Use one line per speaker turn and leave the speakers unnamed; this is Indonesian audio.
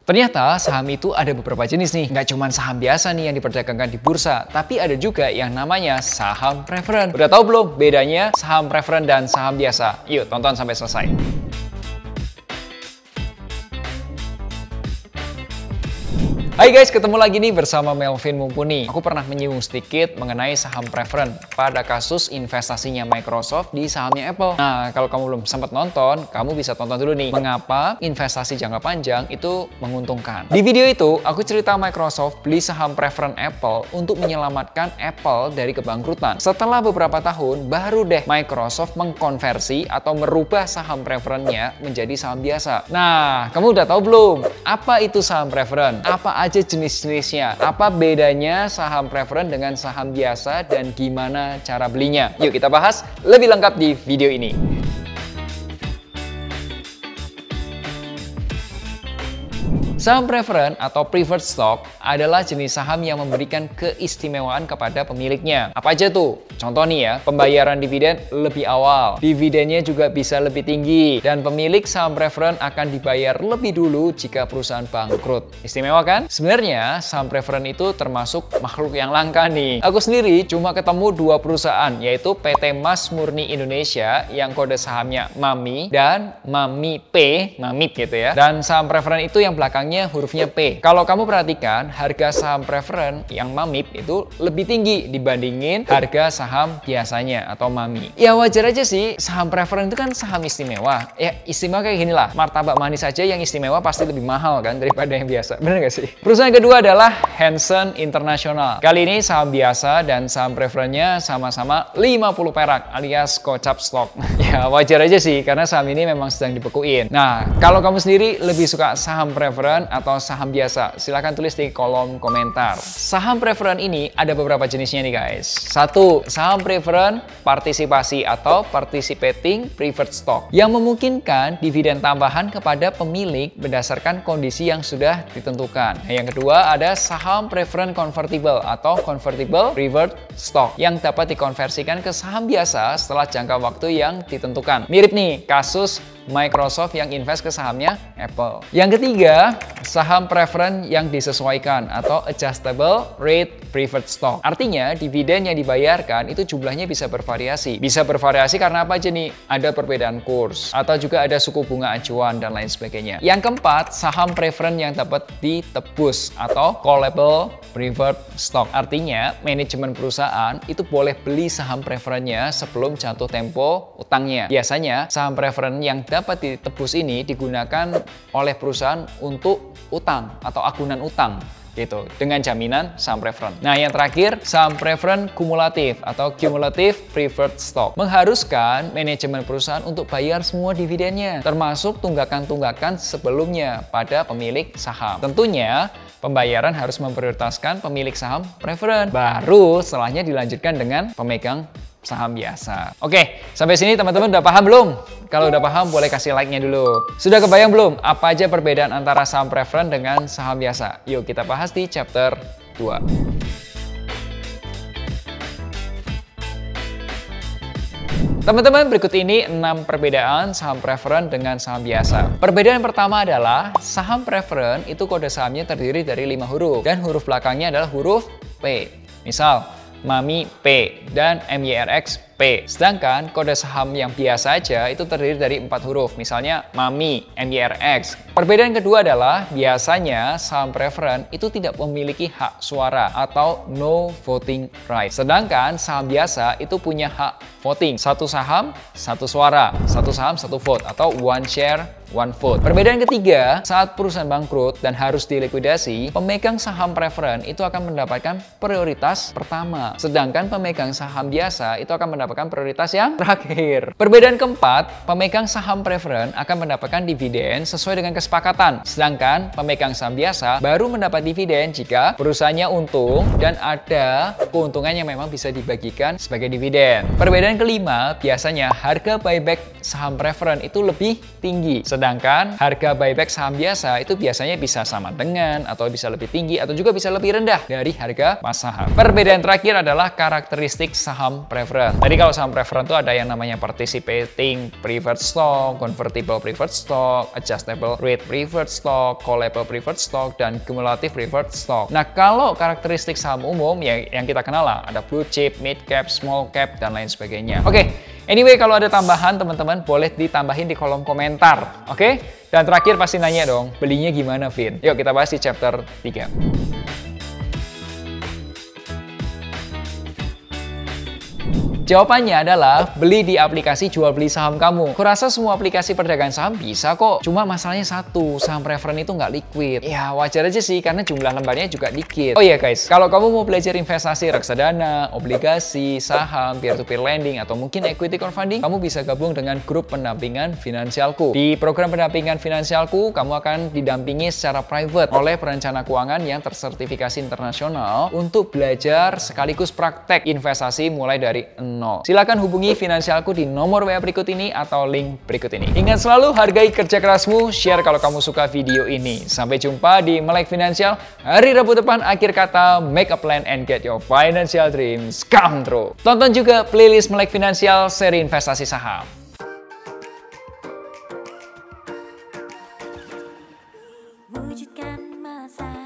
Ternyata saham itu ada beberapa jenis nih. Nggak cuma saham biasa nih yang diperdagangkan di bursa, tapi ada juga yang namanya saham preferen. Udah tahu belum bedanya saham preferen dan saham biasa? Yuk tonton sampai selesai. Hai guys, ketemu lagi nih bersama Melvin Mumpuni. Aku pernah menyinggung sedikit mengenai saham preferen pada kasus investasinya Microsoft di sahamnya Apple. Nah, kalau kamu belum sempat nonton, kamu bisa tonton dulu nih. Mengapa investasi jangka panjang itu menguntungkan? Di video itu, aku cerita Microsoft beli saham preferen Apple untuk menyelamatkan Apple dari kebangkrutan. Setelah beberapa tahun, baru deh Microsoft mengkonversi atau merubah saham preferennya menjadi saham biasa. Nah, kamu udah tahu belum? Apa itu saham preferen? Apa aja jenis-jenisnya? Apa bedanya saham preferen dengan saham biasa dan gimana cara belinya? Yuk kita bahas lebih lengkap di video ini. Saham preferen atau preferred stock adalah jenis saham yang memberikan keistimewaan kepada pemiliknya. Apa aja tuh? Contoh nih ya, pembayaran dividen lebih awal, dividennya juga bisa lebih tinggi, dan pemilik saham preferen akan dibayar lebih dulu jika perusahaan bangkrut. Istimewa kan? Sebenarnya saham preferen itu termasuk makhluk yang langka nih. Aku sendiri cuma ketemu dua perusahaan, yaitu PT Mas Murni Indonesia yang kode sahamnya MAMI dan MAMI P, MAMIP gitu ya. Dan saham preferen itu yang belakangnya hurufnya P. Kalau kamu perhatikan, harga saham preferen yang MAMIP itu lebih tinggi dibandingin harga saham biasanya atau MAMI. Ya wajar aja sih, saham preferen itu kan saham istimewa. Ya istimewa kayak gini lah, martabak manis aja yang istimewa pasti lebih mahal kan daripada yang biasa. Bener gak sih? Perusahaan kedua adalah Hansen International. Kali ini saham biasa dan saham preferennya sama-sama 50 perak alias kocap stok. Ya wajar aja sih, karena saham ini memang sedang dibekuin. Nah, kalau kamu sendiri lebih suka saham preferen atau saham biasa? Silahkan tulis di kolom komentar. Saham preferen ini ada beberapa jenisnya nih guys. Satu, saham preferen partisipasi atau participating preferred stock yang memungkinkan dividen tambahan kepada pemilik berdasarkan kondisi yang sudah ditentukan. Nah, yang kedua ada saham preferen convertible atau convertible preferred stock yang dapat dikonversikan ke saham biasa setelah jangka waktu yang ditentukan. Mirip nih kasus Microsoft yang invest ke sahamnya Apple. Yang ketiga, saham preferen yang disesuaikan atau adjustable rate preferred stock. Artinya, dividen yang dibayarkan itu jumlahnya bisa bervariasi. Bisa bervariasi karena apa aja nih? Ada perbedaan kurs, atau juga ada suku bunga acuan, dan lain sebagainya. Yang keempat, saham preferen yang dapat ditebus atau callable preferred stock. Artinya, manajemen perusahaan itu boleh beli saham preferennya sebelum jatuh tempo utangnya. Biasanya, saham preferen yang dapat ditebus ini digunakan oleh perusahaan untuk utang atau agunan utang gitu dengan jaminan saham preferen. Nah, yang terakhir saham preferen kumulatif atau cumulative preferred stock mengharuskan manajemen perusahaan untuk bayar semua dividennya termasuk tunggakan-tunggakan sebelumnya pada pemilik saham. Tentunya pembayaran harus memprioritaskan pemilik saham preferen. Baru setelahnya dilanjutkan dengan pemegang saham biasa. Oke, sampai sini teman-teman udah paham belum? Kalau udah paham boleh kasih like-nya dulu. Sudah kebayang belum apa aja perbedaan antara saham preferen dengan saham biasa? Yuk kita bahas di chapter 2. Teman-teman, berikut ini 6 perbedaan saham preferen dengan saham biasa. Perbedaan pertama adalah saham preferen itu kode sahamnya terdiri dari 5 huruf dan huruf belakangnya adalah huruf P. Misal, MAMI P dan MYRX P. Sedangkan kode saham yang biasa aja itu terdiri dari 4 huruf, misalnya MAMI, MYRX. Perbedaan kedua adalah biasanya saham preferen itu tidak memiliki hak suara atau no voting right. Sedangkan saham biasa itu punya hak voting. Satu saham, satu suara. Satu saham, satu vote atau one share, one vote. Perbedaan ketiga, saat perusahaan bangkrut dan harus dilikuidasi, pemegang saham preferen itu akan mendapatkan prioritas pertama. Sedangkan pemegang saham biasa itu akan mendapatkan prioritas yang terakhir. Perbedaan keempat, pemegang saham preferen akan mendapatkan dividen sesuai dengan kesepakatan. Sedangkan pemegang saham biasa baru mendapat dividen jika perusahaannya untung dan ada keuntungan yang memang bisa dibagikan sebagai dividen. Perbedaan kelima, biasanya harga buyback saham preference itu lebih tinggi. Sedangkan harga buyback saham biasa itu biasanya bisa sama dengan atau bisa lebih tinggi atau juga bisa lebih rendah dari harga pas saham. Perbedaan terakhir adalah karakteristik saham preference. Tadi kalau saham preference itu ada yang namanya participating preferred stock, convertible preferred stock, adjustable rate preferred stock, callable preferred stock, dan cumulative preferred stock. Nah, kalau karakteristik saham umum yang kita kenal lah, ada blue chip, mid cap, small cap, dan lain sebagainya. Oke, anyway, kalau ada tambahan teman-teman boleh ditambahin di kolom komentar. Oke? Dan terakhir pasti nanya dong, belinya gimana, Vin? Yuk kita bahas di chapter 3. Jawabannya adalah beli di aplikasi jual beli saham kamu. Kurasa semua aplikasi perdagangan saham bisa kok. Cuma masalahnya satu, saham preference itu nggak liquid. Ya wajar aja sih karena jumlah lembarnya juga dikit. Oh iya guys, kalau kamu mau belajar investasi reksadana, obligasi, saham, peer-to-peer lending, atau mungkin equity crowdfunding, kamu bisa gabung dengan grup pendampingan finansialku. Di program pendampingan finansialku, kamu akan didampingi secara private oleh perencana keuangan yang tersertifikasi internasional untuk belajar sekaligus praktek investasi mulai dari Silakan hubungi finansialku di nomor WA berikut ini atau link berikut ini. Ingat selalu hargai kerja kerasmu, share kalau kamu suka video ini. Sampai jumpa di Melek Finansial hari Rabu depan. Akhir kata, make a plan and get your financial dreams come true. Tonton juga playlist Melek Finansial seri investasi saham.
Wujudkan masa